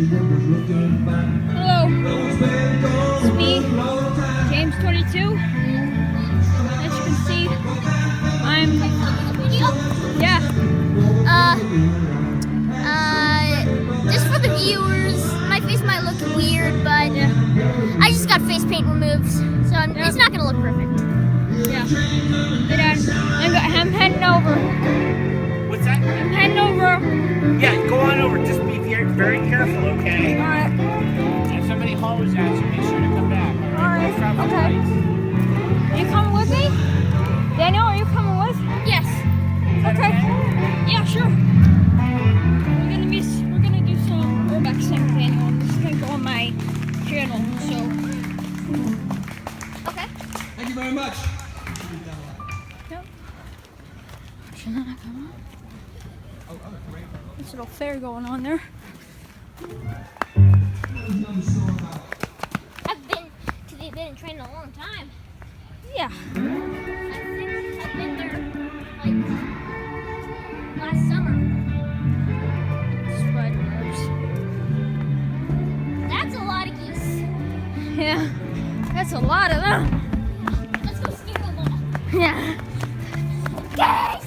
Hello, it's me, James 22. As you can see, I'm, yeah. Just for the viewers, my face might look weird, but I just got face paint removed, so it's not gonna look perfect. Yeah. Hey, Dad, I'm heading over. What's that? I'm heading over. Yeah, go on over. Just be very careful, okay? All right. If somebody hollers at you, make sure to come back. All right. Okay. Are you coming with me? Daniel, are you coming with? Yes. Okay. Yeah, sure. We're gonna do some urbexing, Daniel. I'm just gonna go on my channel. So. Okay. Thank you very much. Yep. This little fair going on there. I've been to the event and trained a long time. Yeah. I've been there like last summer. Spider webs. That's a lot of geese. Yeah. That's a lot of them. Let's go scare them all. Yeah. Geese!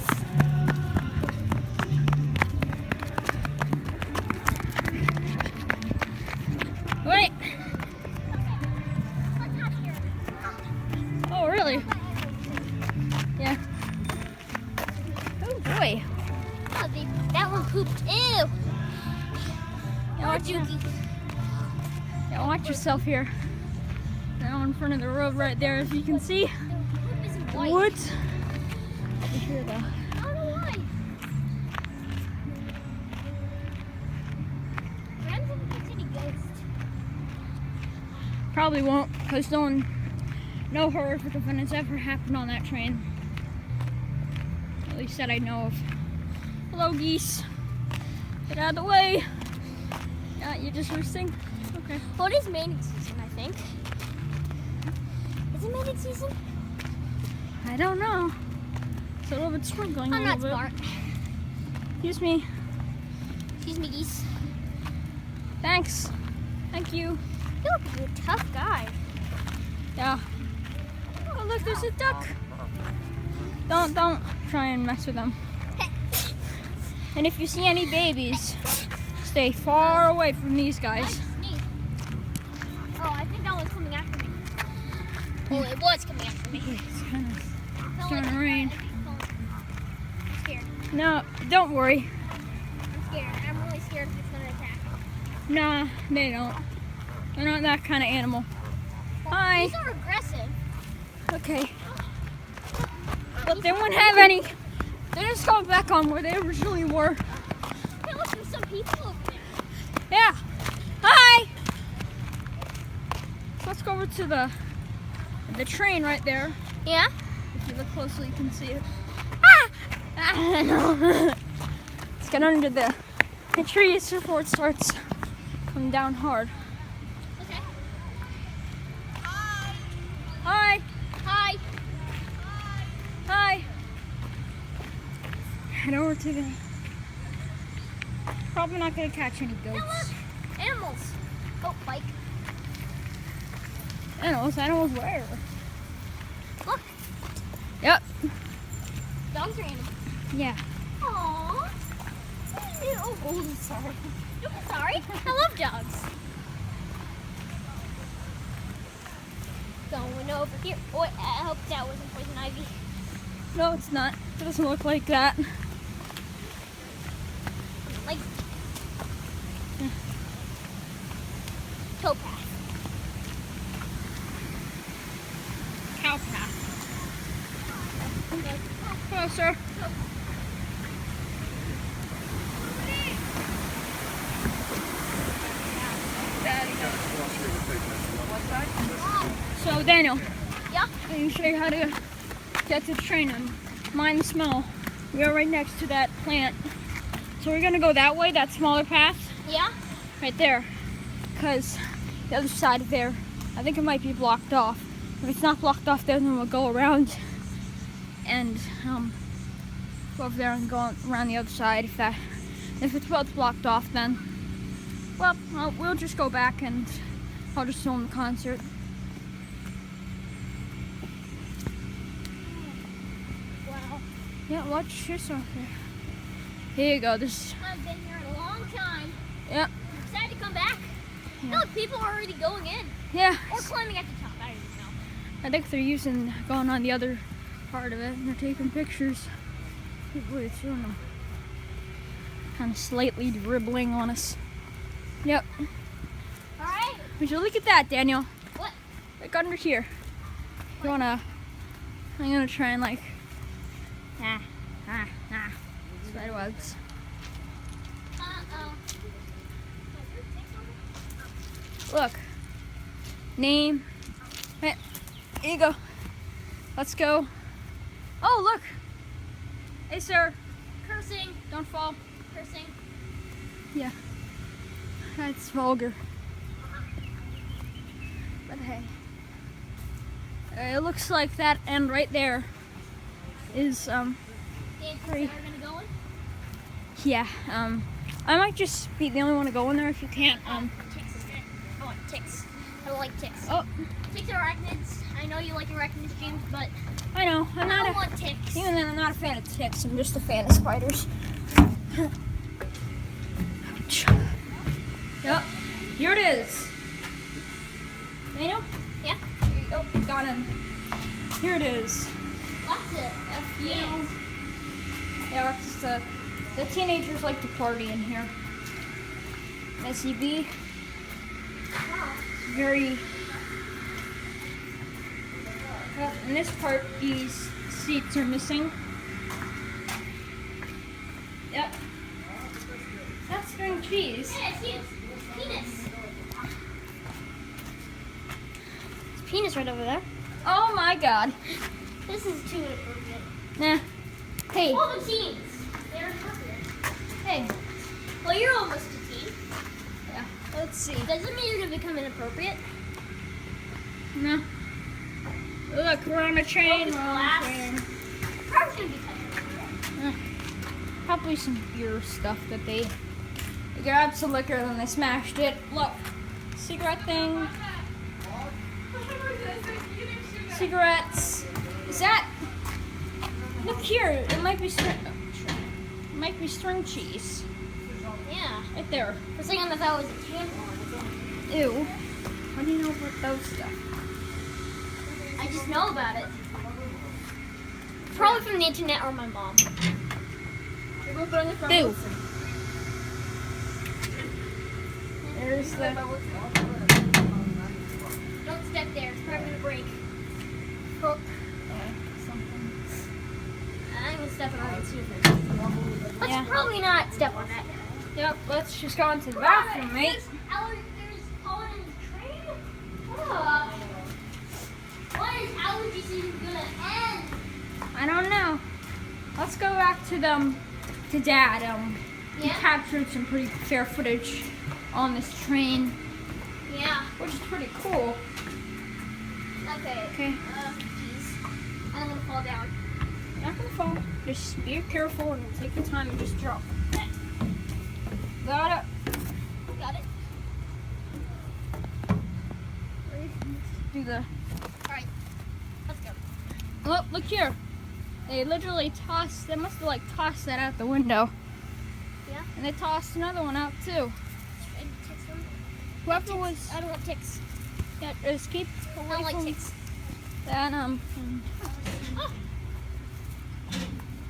Wait. Oh, really? Yeah. Oh boy. Oh, that one pooped. Ew. Yeah, More watch, dookie. yeah, watch yourself here. Now in front of the road right there, as you can see. The poop isn't The white. woods. Over here though. I don't know why. Friends of the City Ghost. Probably won't, because no horrific event has ever happened on that train. At least that I know of. Hello, geese. Get out of the way. Yeah, you're just roosting? Okay. Well, it is mating season, I think. Is it mating season? I don't know. It's a little bit sprinkling I'm a not little bit. smart. Excuse me. Excuse me, geese. Thanks. Thank you. You look like a tough guy. Yeah. Oh, look, there's a duck. Don't try and mess with them. And if you see any babies, stay far away from these guys. Sneeze. Oh, I think that one's coming after me. Oh, it was coming after me. It's kind of Felt starting like to rain. I'm scared. No, don't worry. I'm scared. I'm really scared if it's going to attack. Nah, they don't. They're not that kind of animal. Hi. These are aggressive. Okay. But they won't have any. They just go back on where they originally were. Hey, look, there's some people over there. Yeah. Hi. Let's go over to the train right there. Yeah? If you look closely, you can see it. Ah! No. Let's get under the trees before it starts coming down hard. Okay. Hi. Hi. Hi. Head over to the. Probably not gonna catch any Hey, goats. look. Animals. Oh, bike. Animals where? Look. Yep. Dogs are animals. Yeah. Aww. Oh, I'm sorry. I'm sorry. I love dogs. Going over here. Oh, I hope that wasn't poison ivy. No, it's not. It doesn't look like that. Like towpath. Cow path. Closer. So Daniel, Yeah. I'm gonna show you how to get to the train and mind the smell. We are right next to that plant. So we're gonna go that way, that smaller path, Yeah. right there. Because the other side of there, I think it might be blocked off. If it's not blocked off there, then we'll go around and go over there and go around the other side. If it's both blocked off, then Well, we'll just go back and I'll just film the concert. Wow. Yeah, watch yourself here. Here you go. This. I've been here a long time. Yeah. I'm excited to come back. Yeah. Look, people are already going in. Yeah. Or climbing at the top. I don't even know. I think they're going on the other part of it and they're taking pictures. Boy, it's kind of slightly dribbling on us. Yep. Alright. Would you look at that, Daniel? What? Like under here. You wanna? I'm gonna try and like. Spider webs. Uh-oh. Look. Name. Hey, here you go. Let's go. Oh, look. Hey, sir. Cursing. Don't fall. Cursing. Yeah. That's vulgar. But hey. It looks like that end right there is, Dances Three. that are gonna go in? yeah, I might just be the only one to go in there if you can't, Ticks, isn't it? I want ticks. I don't like ticks. oh, Ticks are arachnids. I know you like arachnids, James, but I know, I'm I not don't want ticks. even then I'm not a fan of ticks, I'm just a fan of spiders. Ouch. Yep, here it is. Daniel? Yeah? Here you go, got him. Here it is. Lots of Yeah. Yeah, it's just, the teenagers like to party in here. SEB, very. In this part, these seats are missing. Yep. That's string cheese. Yeah, see, it's penis. It's penis right over there. Oh my god. This is too inappropriate. Nah. Hey. All the teens. They're inappropriate. Hey. Well, you're almost a teen. Yeah. Let's see. Doesn't mean you're gonna become inappropriate. No. Look, we're on a train. Focus We're on a glass. train. Probably gonna become inappropriate. Probably some beer stuff that they grabbed some liquor and then they smashed it. Look, cigarette thing. Cigarettes. Is that? Look here. It might be string. It might be string cheese. Yeah. Right there. For a second, I thought it was a tampon. Ew. How do you know about those stuff? I just know about it. Probably from the internet or my mom. Ew. There's the. Don't step there. It's probably gonna break. hook. I'm gonna step on it and see if it. Let's Yeah. probably not step on that. Yep. Let's just go into the bathroom, mate. There's pollen in the train? When is allergy season gonna end? I don't know. Let's go back to Dad. He Yeah? captured some pretty fair footage on this train, Yeah. which is pretty cool. Okay. Okay. Geez. I'm gonna fall down. You're not gonna fall. Just be careful and take your time and just drop. Got it. Got it. Do the. Alright. Let's go. Look here. They literally tossed. They must have like tossed that out the window. Yeah? And they tossed another one out too. Any ticks on? Whoever was. I don't want ticks. Yeah, just keep I away don't like from ticks. that. Oh.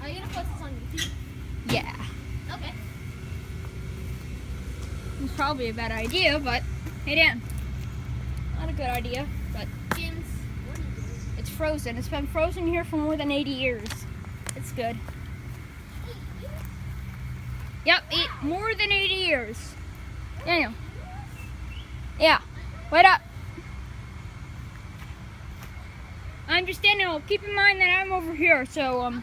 Are you gonna post this on YouTube? Yeah. Okay. It's probably a bad idea, but hey, Dan. Not a good idea, but James, what are you doing? it's frozen. It's been frozen here for more than 80 years. It's good. Yep, more than 80 years. Daniel. Yeah. Wait up. I'm just Daniel. Keep in mind that I'm over here, so Okay,